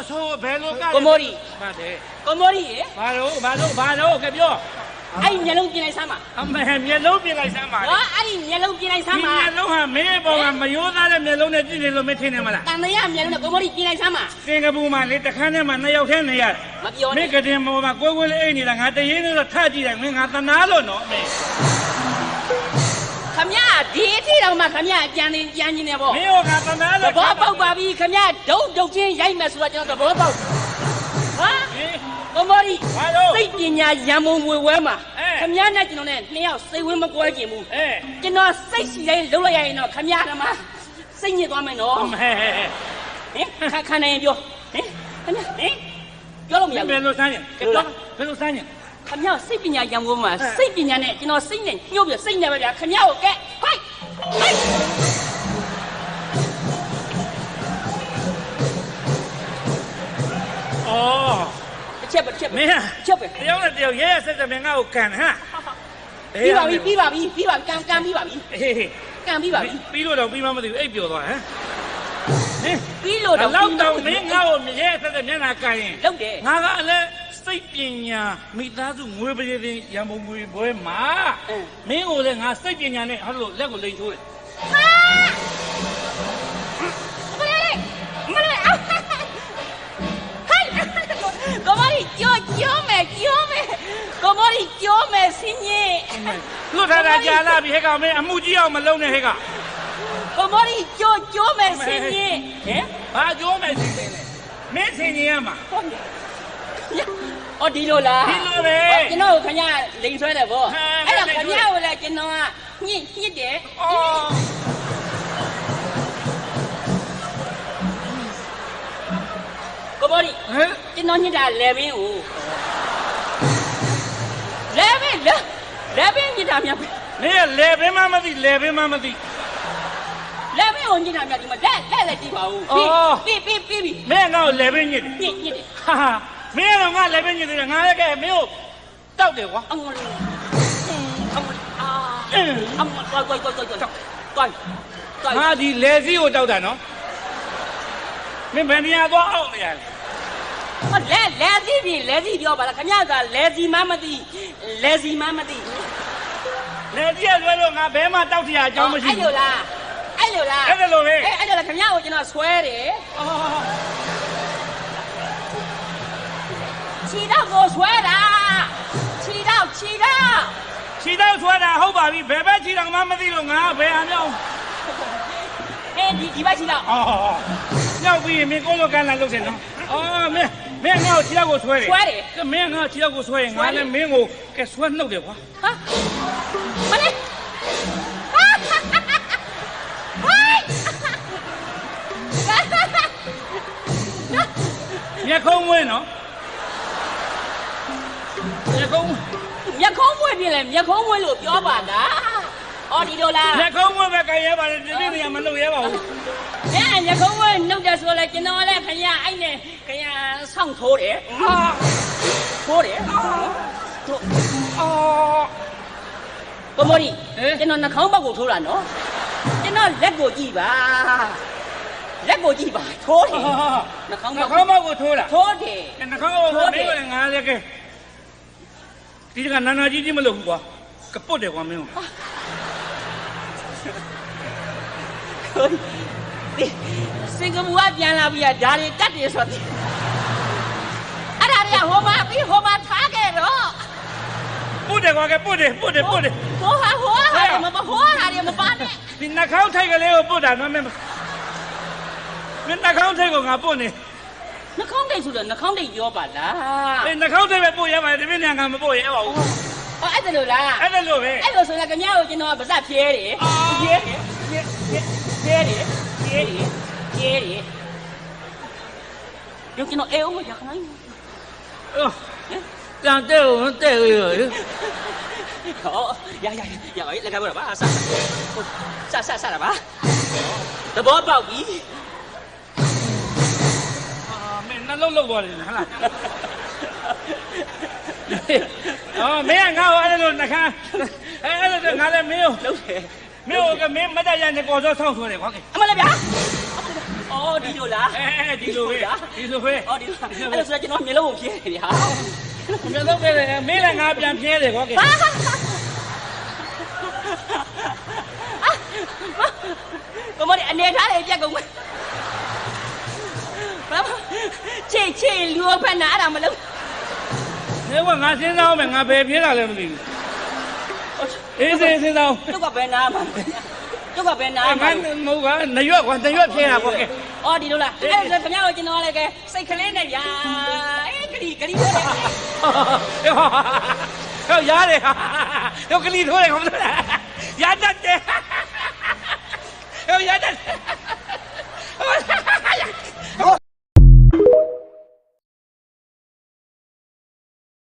ဆိုဘယ်လိုက ကိုမိုးရီ ပါတယ် ကိုမိုးရီရေ ဘာလို့ကပြော အဲ့ဒီမျက်လုံးပြင်လိုက်စမ်းပါ အမေမျက်လုံးပြင်လိုက်စမ်းပါ ဟောအဲ့ဒီမျက်လုံးပြင်လိုက်စမ်းပါ မျက်လုံးဟာမင်းပေါ်မှာမရိုးသားတဲ့မျက်လုံးနဲ့ကြည့်နေလို့မထင်နဲ့မလား တန်တရားမျက်လုံးနဲ့ကိုမိုးရီပြင်လိုက်စမ်းပါ စင်ကာပူမှာလေတခန်းထဲမှာ2ယောက်ထဲနေရ မပြော မ နဲ့ င်းကတင်ပေါ်မှာကိုယ်လေးအိတ်နေတာငါတရင်လို့ထကြည့်တယ်မင်းငါသနာလို့နော်အမေ ခမရဒီအထိတော့မှခမရကြံနေနေပေါ့ မင်းဟောငါသနာ သ လို့ ဘောပေါက်ပါပြီခမရဒုတ်ချင်းရိုက်မယ်ဆိုတော့ကျွန်တော်သဘောပေါက်ဟာကိုမိုးရီစိတ်ပညာရံမုံဝေဝဲမှာခမရနဲ့ကျွန်တော်နဲ့2ယောက်စိတ်ဝင်းမကွဲကြဘူးကျွန်တော်စိတ်ရှိတိုင်းလှုပ်လိုက်ရရင်တော့ခမရကမှစိတ်ညစ်သွားမယ်နော် အမေ ဟင်ခါနေပြောဟင်ခမဟင်ပြောလို့မရဘူး ဘယ်လိုစမ်းရင်ဘယ်လိုစမ်းရင် ခမစိတ်ပညာရံကုန်မှာစိတ်ပညာနဲ့ကျွန်တော်စိတ်နဲ့ညှို့ပြစိတ်နဲ့ပဲဗျာခမကိုကဲဟိုက်ဟိုက်အော်တစ်ချက်ပဲတစ်ချက်ပဲ မင်း ချက်ပဲ တယောက်နဲ့တယောက်ရဲရဲဆက်ဆက်မင်းငါ့ကိုကန်ဟမ် ပြီးပါပြီပြီးပါပြီပြီးပါကန်ပြီးပါပြီ ဟေး ကန်ပြီးပါပြီ ပြီးလို့တော့ပြီးမှမသိဘူးအိပ်ပျော်သွားဟမ်ဟင် ပြီးလို့တော့ လောက်တော့မင်းငါ့ကိုရဲဆက်ဆက်မျက်နှာကန်ရင် လုပ်တယ် ငါကလည်းစိတ်ပညာမိသားစုငွေပရိသင်ရံပုံငွေဘွဲမှာမင်းကိုလည်းငါစိတ်ပညာနဲ့ဟဲ့လို့လက်ကိုလိန်ထိုးတယ် ဟာမလေးဟိုက်ကိုမလေးကြောမယ်ကိုမလေးကြောမယ်စင်းကြီး လွတ်ထားတာကြာလာပြီဟဲ့ကောင်မင်းအမှုကြီးအောင်မလုံးနဲ့ဟဲ့က ကိုမလေးကြောမယ်စင်းကြီးဟင် ဘာကြိုးမယ်စင်လဲမင်းစင်ကြီးရမှာ အော်ဒီလိုလား ဒီလိုပဲ ကျွန်တော်ခမလိန်ဆွဲတယ်ဗော ဟဲ့ အဲ့တော့ခမကိုလည်းကျွန်တော်ကညစ်တယ် အော် ကိုဘော်ဒီ ဟမ် ကျွန်တော်ညစ်တာလေဘင်းကိုလေဘင်းညစ်တာများပဲ မင်းလေဘင်းမမသိလေဘင်းမမသိ လေဘင်းကိုညစ်တာများဒီမှာလက်လည်းကြည့်ပါဦးပြီးပြီ မင်းငါ့ကိုလေဘင်းညစ်တယ် ညစ်တယ် ဟာမင်းတော့ငါလေဘင်းညစ်တယ်ငါလည်းကဲမင်းကိုတောက်တယ်ကွာ အမလေးအာအမတွိုက် ငါဒီလေစီးကိုတောက်တာနော်မင်းဘယ်နေရာသွားအောင်နေရလဲ ဟောလဲစီပြောပါလားခမကလဲစီမမသိလဲစီမမသိ လေစီးရလွဲလို့ငါဘဲမှာတောက်တရားအကြောင်းမရှိ အဲ့လိုလားအဲ့လိုပဲ အဲ့လိုပဲ အဲ့ဒါလည်းခမကိုကျွန်တော်ဆွဲတယ် အော် ခြေတော့ကိုဆွဲတာခြေတော့ ခြေတော့ဆွဲတာဟုတ်ပါပြီဘယ်ဘက်ခြေတော့မှမသိလို့ငါဘယ်အောင်ကြောင်း ဒီဘက်ခြေတော့ အော်ညောက်ပြီးမင်းကိုလိုကန်လာလုပ်တယ်နော်အော်မင်းငါ့ကိုခြေတော့ကိုဆွဲတယ်မင်းငါ့ခြေတော့ကိုဆွဲရင်ငါလည်းမင်းကိုကဲဆွဲနှုတ်တယ်ကွာ ဟာမလေးဟိုင်း မျက်ခုံးဝင်းနော်မျက်ခုံး မျက်ခုံးမွေးပြင်လဲမျက်ခုံးမွေးလို့ပြောပါလားအော်ဒီလိုလား မျက်ခုံးဝင်းပဲကြိုင်ရပါတယ်ဒီနေ့နေရာမလုပ်ရပါဘူး မျက်ခုံးမွေးနှုတ်တယ်ဆိုလဲကျွန်တော်လည်းခရအဲ့နဲ့ခရဆောင်းထိုးတယ်ထိုးတယ် အော် ကိုမိုးရီကျွန်တော်နှာခေါင်းပေါက်ကိုထိုးတာနော်ကျွန်တော်လက်ကိုကြည့်ပါထိုးတယ်နှာခေါင်းပေါက် ဘောက်ကိုထိုးတာ ထိုးတယ် နှာခေါင်းကိုမင်းကလည်းငါလည်းကဲဒီကနာနာကြီးမလုပ်ဘူးကွာကပုတ်တယ်ကွာမင်းကို စင်ကာပူကပြန်လာပြီးဒါတွေတက်တယ်ဆိုတော့အဲ့ဒါတွေကဟိုမှာထားခဲ့တော့ ပုတ်တယ်ကွာကပုတ်တယ် ဟိုဟာတွေမပါနဲ့ ဒီနှာခေါင်းထိုက်ကလေးကိုပုတ်တာနော်မင်းနှာခေါင်းထိုက်ကိုငါပုတ်နေ နှာခေါင်းတိတ်ဆိုတော့နှာခေါင်းတိတ်ပြောပါလား အေးနှာခေါင်းထိုက်ပဲပုတ်ရပါတယ်ဒီနေ့ငါမပုတ်ရပါဘူး အော်အဲ့ဒါလို့လား အဲ့ဒါလို့ပဲ အဲ့လိုဆိုရင်ခင်ဗျားကိုကျွန်တော်ကဗဇက်ဖြဲတယ်ဖြဲတယ်ရုပ်ကျွန်တော်အေးဦးရခနိုင် အော်တန်တဲ့ကိုတဲ့ရရ ဟောရလက်ကပြောတာပါဆတာပါသဘောပေါက်ပြီ မင်းနှလုံးလောက်သွားတယ်ဟလားအော်မင်းငါ့ကိုအဲ့လိုနှခမ်းအဲ့လိုငါလည်းမင်းကို လုပ်တယ် မင်းကမင်းမတရနဲ့ပေါ်စောဆောင်းဆိုတယ်ကွာ အမလေးဗျာဩ အော်ဒီလိုလားဒီလိုပဲအော်ဒီလိုအဲ့ဒါဆိုကျွန်တော်မျိုးလုံးကိုဖြဲတယ်ဗျာမျိုးလုံးပဲမင်းလည်းငါပြန်ဖြဲတယ်ကောကဲကိုမလေးအနေထားလေးပြက်ကုန်မယ်ဘာချေလူဖက်နာအဲ့ဒါမလုပ်နေကငါစဉ်းစားအောင်မယ်ငါဘယ်ဖြဲတာလဲမသိဘူးအေးစဉ်းစားအောင်ကျုပ်ကဘယ်နာမှာကျုပ်ကဘယ်နာမှာငါမဟုတ်ကနရွက်ကွာနရွက်ဖြဲတာပေါ့ကဲအော်ဒီလိုလားအဲ့ဒါခင်ဗျားတို့ကျွန်တော်လည်းကဲစိတ်ကလေးနဲ့ညာအေးဂရီထိုးတယ်ဟောရတယ်ဟောဂရီထိုးတယ်ခေါမရတတ်တယ်ဟောရတတ်